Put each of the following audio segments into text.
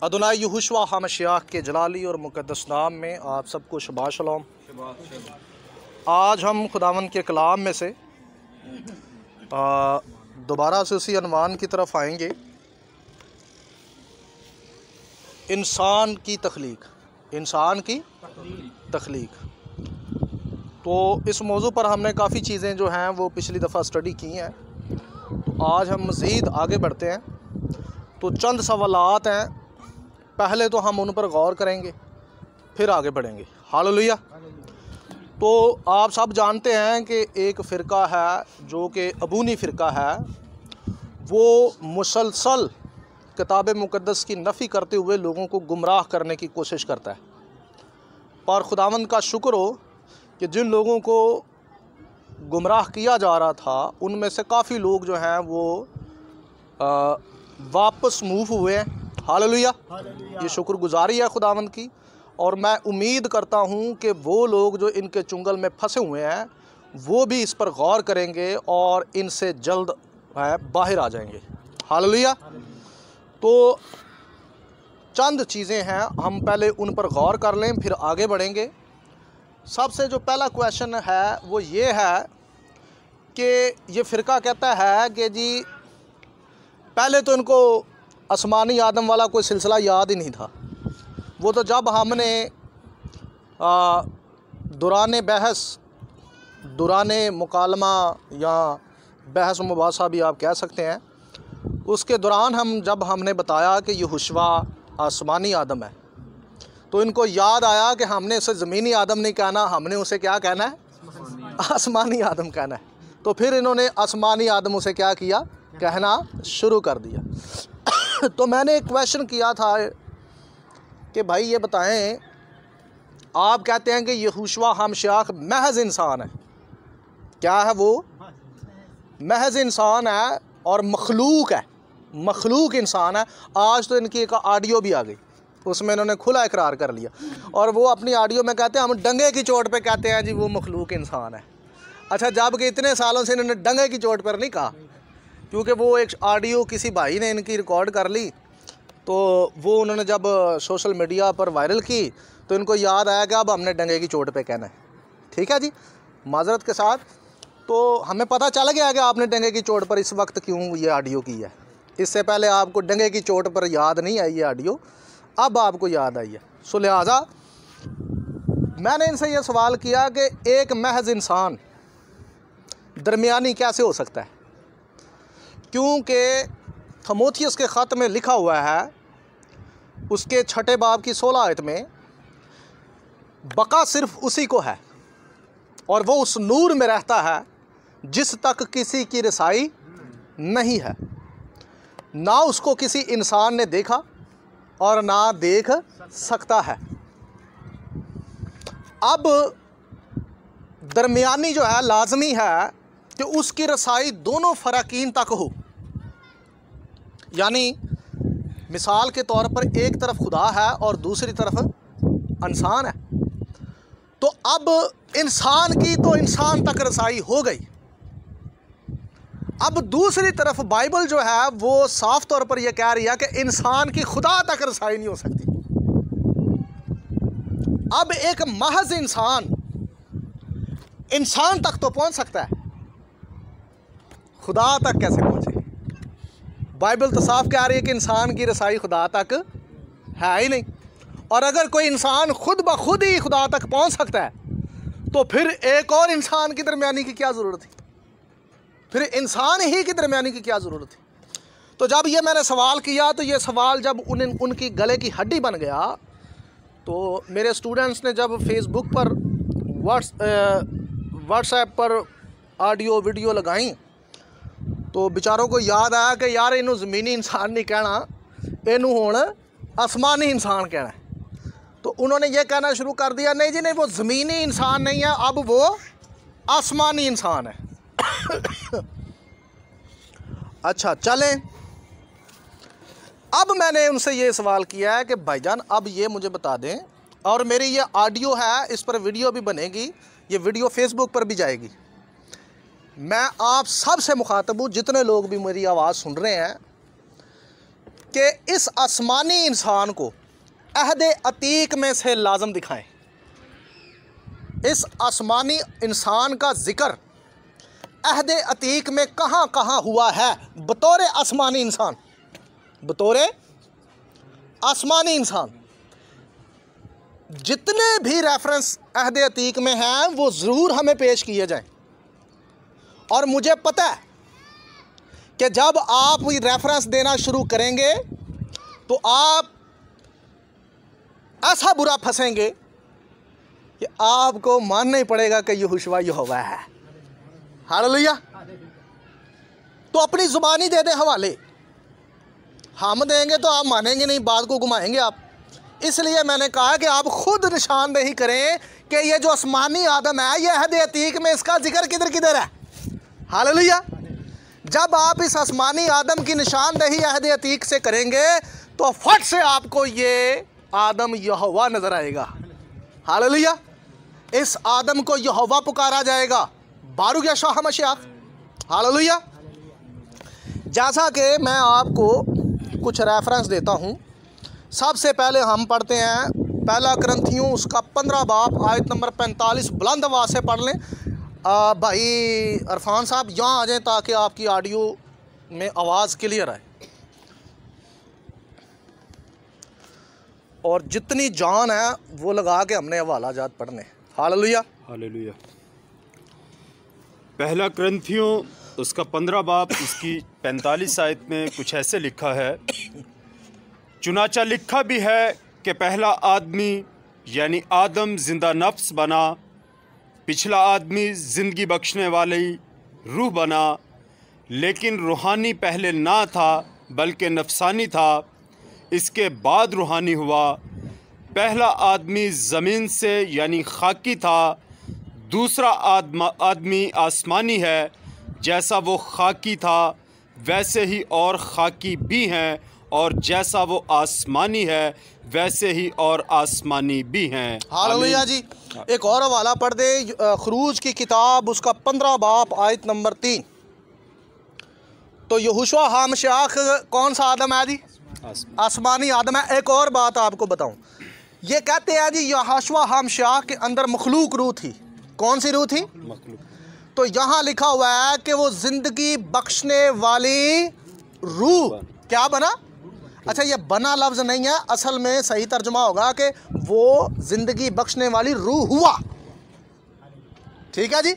अदुनाई यहोशुआ हमशियाह के जलाली और मुक़द्दस नाम में आप सबको शबा शलोम। आज हम खुदावंद के कलाम में से दोबारा से उसी अनवान की तरफ आएंगे, इंसान की तख्लीक। इंसान की तख्लीक। तो इस मौजू पर हमने काफ़ी चीज़ें जो हैं वो पिछली दफ़ा स्टडी की हैं। तो आज हम मज़ीद आगे बढ़ते हैं। तो चंद सवालात हैं, पहले तो हम उन पर गौर करेंगे, फिर आगे बढ़ेंगे। हालेलुया। तो आप सब जानते हैं कि एक फ़िरका है जो कि अबूनी फ़िरका है, वो मुसलसल किताब मुक़द्दस की नफ़ी करते हुए लोगों को गुमराह करने की कोशिश करता है। पर खुदावंद का शुक्र हो कि जिन लोगों को गुमराह किया जा रहा था उनमें से काफ़ी लोग जो हैं वो वापस मूव हुए हैं। हालेलुया। ये शुक्रगुजारी है खुदावंद की, और मैं उम्मीद करता हूँ कि वो लोग जो इनके चुंगल में फंसे हुए हैं वो भी इस पर गौर करेंगे और इनसे जल्द बाहर आ जाएंगे। हालेलुया। तो चंद चीज़ें हैं, हम पहले उन पर गौर कर लें, फिर आगे बढ़ेंगे। सबसे जो पहला क्वेश्चन है वो ये है कि ये फ़िरका कहता है कि जी पहले तो इनको आसमानी आदम वाला कोई सिलसिला याद ही नहीं था। वो तो जब हमने दौरान बहस, दौरान मुकालमा या बहस मुबासा भी आप कह सकते हैं, उसके दौरान जब हमने बताया कि यहोशुआ आसमानी आदम है, तो इनको याद आया कि हमने उसे ज़मीनी आदम नहीं कहना, हमने उसे क्या कहना है? आसमानी आदम कहना है। तो फिर इन्होंने आसमानी आदम उसे क्या किया? कहना शुरू कर दिया। तो मैंने एक क्वेश्चन किया था कि भाई ये बताएं, आप कहते हैं कि यहोशुआ हमशियाह महज इंसान है। क्या है वो? महज इंसान है और मखलूक है, मखलूक इंसान है। आज तो इनकी एक ऑडियो भी आ गई, उसमें इन्होंने खुला इकरार कर लिया, और वो अपनी ऑडियो में कहते हैं हम डंगे की चोट पे कहते हैं जी वो मखलूक इंसान है। अच्छा, जबकि इतने सालों से इन्होंने डंगे की चोट पर नहीं कहा, क्योंकि वो एक ऑडियो किसी भाई ने इनकी रिकॉर्ड कर ली, तो वो उन्होंने जब सोशल मीडिया पर वायरल की तो इनको याद आया कि अब हमने डंगे की चोट पे कहना है। ठीक है जी, माजरत के साथ। तो हमें पता चल गया कि आपने डंगे की चोट पर इस वक्त क्यों ये ऑडियो की है। इससे पहले आपको डंगे की चोट पर याद नहीं आई ये ऑडियो, अब आपको याद आई है। सो लिहाजा मैंने इनसे ये सवाल किया कि एक महज इंसान दरमियानी कैसे हो सकता है, क्योंकि थमोथियस के ख़त में लिखा हुआ है, उसके 6 बाब की 16 आयत में, बका सिर्फ उसी को है और वो उस नूर में रहता है जिस तक किसी की रसाई नहीं है, ना उसको किसी इंसान ने देखा और ना देख सकता है। अब दरमियानी जो है लाजमी है कि उसकी रसाई दोनों फ़राकीन तक हो। यानी मिसाल के तौर पर एक तरफ खुदा है और दूसरी तरफ इंसान है। तो अब इंसान की तो इंसान तक रसाई हो गई। अब दूसरी तरफ बाइबल जो है वो साफ तौर पर यह कह रही है कि इंसान की खुदा तक रसाई नहीं हो सकती। अब एक महज इंसान तक तो पहुंच सकता है, खुदा तक कैसे पहुंचे? बाइबल तो साफ कह रही है कि इंसान की रसाई खुदा तक है ही नहीं। और अगर कोई इंसान खुद ब खुद ही खुदा तक पहुंच सकता है तो फिर एक और इंसान की दरमियानी की क्या ज़रूरत थी? फिर इंसान ही की दरमियानी की क्या ज़रूरत थी? तो जब ये मैंने सवाल किया, तो ये सवाल जब उनकी गले की हड्डी बन गया, तो मेरे स्टूडेंट्स ने जब फेसबुक पर व्हाट्सएप पर ऑडियो वीडियो लगाई, तो बेचारों को याद आया कि यार इनू ज़मीनी इंसान नहीं कहना, इनू हुण आसमानी इंसान कहना है। तो उन्होंने ये कहना शुरू कर दिया, नहीं जी नहीं, वो ज़मीनी इंसान नहीं है, अब वो आसमानी इंसान है। अच्छा चलें, अब मैंने उनसे ये सवाल किया है कि भाईजान अब ये मुझे बता दें, और मेरी ये ऑडियो है, इस पर वीडियो भी बनेगी, ये वीडियो फेसबुक पर भी जाएगी। मैं आप सब से मुखातब हूँ, जितने लोग भी मेरी आवाज़ सुन रहे हैं, कि इस आसमानी इंसान को अहद अतीक में से लाजम दिखाएं। इस आसमानी इंसान का ज़िक्र अहद अतीक में कहाँ कहाँ हुआ है बतौर आसमानी इंसान, बतौर आसमानी इंसान। जितने भी रेफरेंस अहद अतीक में हैं वो ज़रूर हमें पेश किए जाएं। और मुझे पता है कि जब आप रेफरेंस देना शुरू करेंगे तो आप ऐसा बुरा फंसेंगे कि आपको मानना ही पड़ेगा कि यहोशुआ यहोवा है। हालेलुया। तो अपनी ज़ुबानी दे दे हवाले, हम देंगे तो आप मानेंगे नहीं, बात को घुमाएंगे आप। इसलिए मैंने कहा कि आप खुद निशानदेही करें कि ये जो आसमानी आदम है ये अहद अतीक में इसका जिक्र किधर किधर है। हालेलुया। जब आप इस आसमानी आदम की निशानदेही अहद अतीक से करेंगे तो फट से आपको ये आदम यहोवा नज़र आएगा। हालेलुया। इस आदम को यहोवा पुकारा जाएगा, बारूक यशूआ मसीह। हालेलुया। जैसा कि मैं आपको कुछ रेफरेंस देता हूँ, सबसे पहले हम पढ़ते हैं पहला करंथियों उसका 15 बाब आयत नंबर 45। बुलंद आवाज़ से पढ़ लें। भाई इरफान साहब यहाँ आ जाएं ताकि आपकी ऑडियो में आवाज़ क्लियर आए और जितनी जान है वो लगा के हमने हवाला जात पढ़ने। हालेलुया। हालेलुया। पहला करंथियों उसका 15 बाब उसकी 45 आयत में कुछ ऐसे लिखा है, चुनाचा लिखा भी है कि पहला आदमी यानी आदम जिंदा नफ्स बना, पिछला आदमी ज़िंदगी बख्शने वाली रूह बना, लेकिन रूहानी पहले ना था बल्कि नफसानी था, इसके बाद रूहानी हुआ। पहला आदमी ज़मीन से यानी खाकी था, दूसरा आदमी आसमानी है। जैसा वो खाकी था वैसे ही और खाकी भी हैं, और जैसा वो आसमानी है वैसे ही और आसमानी भी हैं। हालेलुया जी। एक और हवाला पढ़ दे, खरूज की किताब उसका 15 बाब आयत नंबर 3। तो यहोशुआ हामशाख कौन सा आदम है जी? आसमानी आदम है। एक और बात आपको बताऊं, ये कहते हैं जी यहोशुआ हामशाख के अंदर मखलूक रूह थी। कौन सी रूह थी? मखलूक। तो यहाँ लिखा हुआ है कि वो जिंदगी बख्शने वाली रूह क्या बना? अच्छा, ये बना लफ्ज़ नहीं है, असल में सही तर्जुमा होगा कि वो ज़िंदगी बख्शने वाली रूह हुआ। ठीक है जी,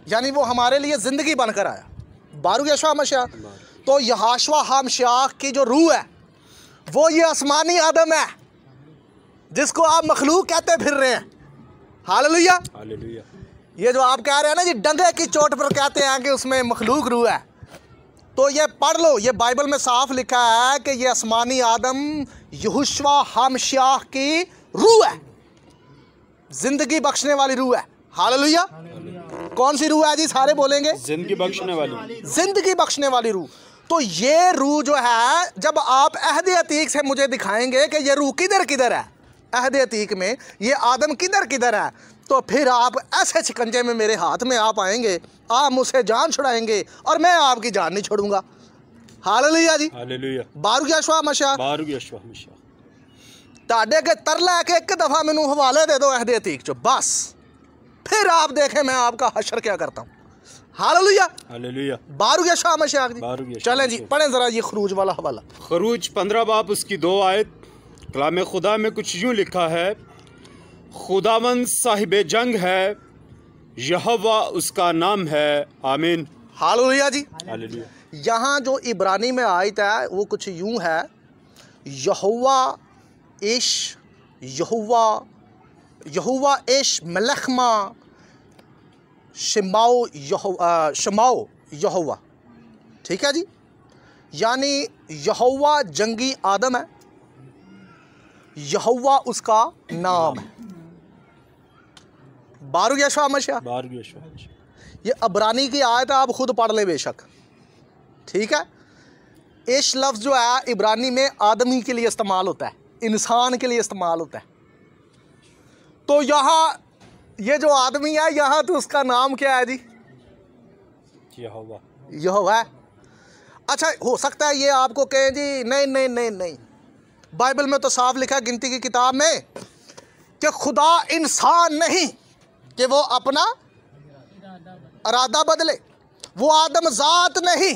यानी वो हमारे लिए ज़िंदगी बनकर आया। बारूक यशूआ मसीह। तो यहोशुआ हामशाख की जो रूह है वो ये आसमानी आदम है जिसको आप मखलूक कहते फिर रहे हैं। हालेलुया। हालेलुया। ये जो आप कह रहे हैं ना जी डंगे की चोट पर कहते हैं कि उसमें मखलूक रूह है, तो ये पढ़ लो, ये बाइबल में साफ लिखा है कि ये आसमानी आदम यहोशुआ हामशाख की रूह है, जिंदगी बख्शने वाली रूह है। हालेलुया। कौन सी रूह है जी? सारे बोलेंगे। जिंदगी बख्शने वाली। जिंदगी बख्शने वाली रूह। तो ये रूह जो है, जब आप अहद अतीक से मुझे दिखाएंगे कि ये रूह किधर किधर है, अहद अतीक में ये आदम किधर किधर है, तो फिर आप ऐसे शिकंजे में मेरे हाथ में आप आएंगे, आप मुझसे जान छुड़ाएंगे और मैं आपकी जान नहीं छोड़ूंगा। हालेलुया जी। हालेलुया। बारूक यशूआ मसीह। बारूक यशूआ मसीह। ताड़े के तर लैके एक दफ़ा मैनू हवाले दे दो अहद अतीक चो, बस फिर आप देखें मैं आपका हशर क्या करता हूँ। हालेलुया। हालेलुया। बारूक यशूआ मसीह जी। बारूक यशूआ चलें जी, पढ़ें ज़रा ये खरूज वाला हवाला। खरूज 15 बाब उसकी 2 आयत। कलाम खुदा में कुछ यूँ लिखा है, खुदावंद साहिब जंग है, यहोवा उसका नाम है। आमीन। हालेलुया जी। हालेलुया। यहाँ जो इब्रानी में आयत है वो कुछ यूँ है, यहोवा इश, यहोवा इश मलखमा शमाओ यहोवा। ठीक है जी, यानी यहोवा जंगी आदम है, यहोवा उसका नाम है। बारूक यशूआ मसीह। बारूक यशूआ। ये अबरानी की आयत है, आप खुद पढ़ ले बेशक। ठीक है। इश लफ्ज़ जो है इब्रानी में आदमी के लिए इस्तेमाल होता है, इंसान के लिए इस्तेमाल होता है। तो यहाँ ये जो आदमी है यहाँ तो उसका नाम क्या है जी? यहोवा। यहोवा है। अच्छा, हो सकता है ये आपको कहें जी नहीं नहीं नहीं नहीं, बाइबल में तो साफ लिखा है गिनती की किताब में कि खुदा इंसान नहीं कि वो अपना इरादा बदले, वो आदम जात नहीं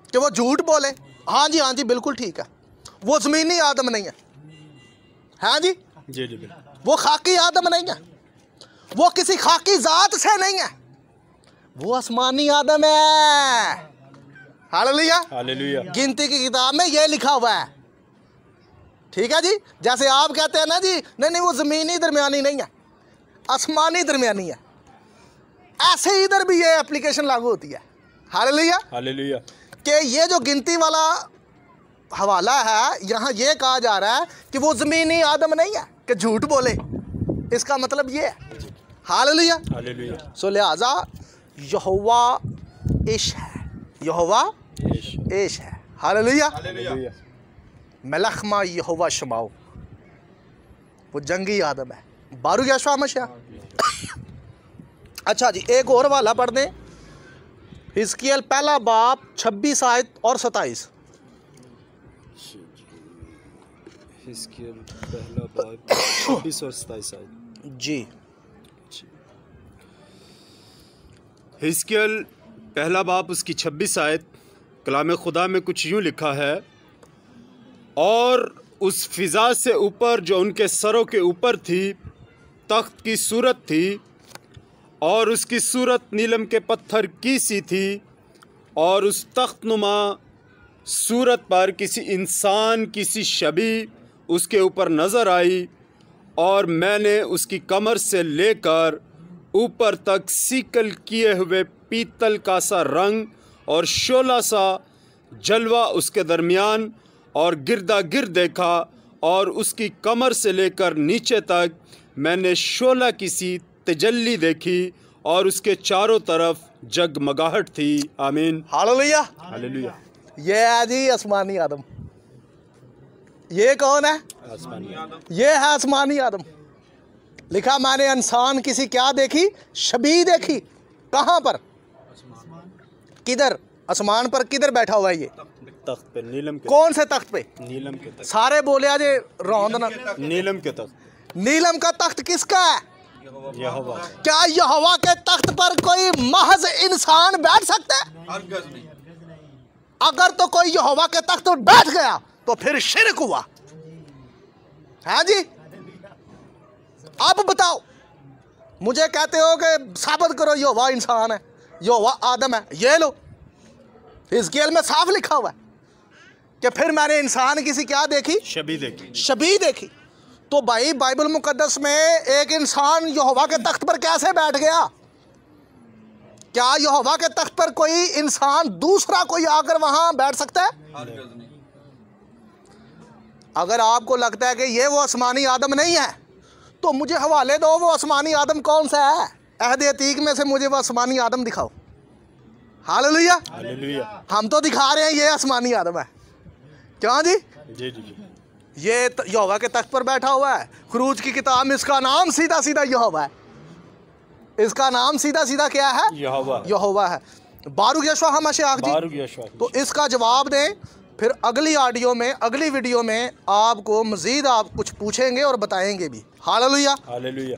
कि वो झूठ बोले। हाँ जी, हाँ जी, बिल्कुल ठीक है, वो ज़मीनी आदम नहीं है। हाँ जी जी जी, वो खाकी आदम नहीं है, वो किसी खाकी जात से नहीं है, वो आसमानी आदम है। Hallelujah, hallelujah. गिनती की किताब में ये लिखा हुआ है। ठीक है जी, जैसे आप कहते हैं ना जी नहीं नहीं वो ज़मीनी दरमियानी नहीं है, आसमानी दरमियानी है, ऐसे ही इधर भी ये एप्लीकेशन लागू होती है। Hallelujah, hallelujah. कि ये जो गिनती वाला हवाला है, यहाँ ये कहा जा रहा है कि वो ज़मीनी आदम नहीं है कि झूठ बोले, इसका मतलब ये है। Hallelujah, hallelujah. सो लिहाजा यहोवा इश है, यहोवा इश है। Hallelujah, hallelujah. मलखमा यहोवा शमाओ, वो जंगी आदम है। बारू यशवा मशा। अच्छा जी, एक और वाला पढ़ दें, हिजकिय्याल पहला बाब 26 आयत और 27। हिजकिय्याल पहला बाब 26 और 27 आयत। जी, हिजकिय्याल पहला बाब उसकी 26 आयत, कलाम खुदा में कुछ यूँ लिखा है, और उस फिज़ा से ऊपर जो उनके सरों के ऊपर थी तख्त की सूरत थी, और उसकी सूरत नीलम के पत्थर की सी थी, और उस तख्तनुमा सूरत पर किसी इंसान की सी शबी उसके ऊपर नज़र आई, और मैंने उसकी कमर से लेकर ऊपर तक सीकल किए हुए पीतल का सा रंग और शोला सा जलवा उसके दरमियान और गिरदा गिर्द देखा, और उसकी कमर से लेकर नीचे तक मैंने शोला की सी तजल्ली देखी, और उसके चारों तरफ जगमगाहट थी। आमीन। हालेलुया। हालेलुया। ये है जी आसमानी आदम। ये कौन है? आसमानी आदम। ये है आसमानी आदम। लिखा मैंने इंसान किसी क्या देखी? शबी देखी। कहाँ पर? किधर? आसमान पर किधर बैठा हुआ है ये? तख्त पे, नीलम के। कौन से तख्त पे? नीलम के तख्त। सारे बोले आज रौंद ना। नीलम के तख्त। नीलम का तख्त किसका है? यहोवा। क्या यहोवा के तख्त पर कोई महज इंसान बैठ सकता है? अगर तो कोई यहोवा के तख्त पर बैठ गया तो फिर शिरक हुआ। हाँ जी, अब बताओ, मुझे कहते हो कि साबित करो यहोवा इंसान है, यहोवा आदम है। ये लो, हिजकिय्याल में साफ लिखा हुआ है कि फिर मैंने इंसान किसी क्या देखी? शबी देखी। शबी देखी। तो भाई बाइबल मुकद्दस में एक इंसान यहोवा के तख्त पर कैसे बैठ गया? क्या यहोवा के तख्त पर कोई इंसान दूसरा कोई आकर वहां बैठ सकता है? अगर आपको लगता है कि ये वो आसमानी आदम नहीं है तो मुझे हवाले दो, वो आसमानी आदम कौन सा है? अहद अतीक में से मुझे वो आसमानी आदम दिखाओ। हालेलुया। हालेलुया। हम तो दिखा रहे हैं ये आसमानी आदम है। क्यों जी? जी जी जी। ये यहोवा के तख्त पर बैठा हुआ है। खरूज की किताब में इसका नाम सीधा सीधा यहोवा है। इसका नाम सीधा सीधा क्या है? यहोवा। यहोवा है। बारूक यशवा हमाशाख जी, बारूक यशवा। तो इसका जवाब दें, फिर अगली ऑडियो में, अगली वीडियो में आपको मज़ीद आप कुछ पूछेंगे और बताएंगे भी। हालेलुया। हालेलुया।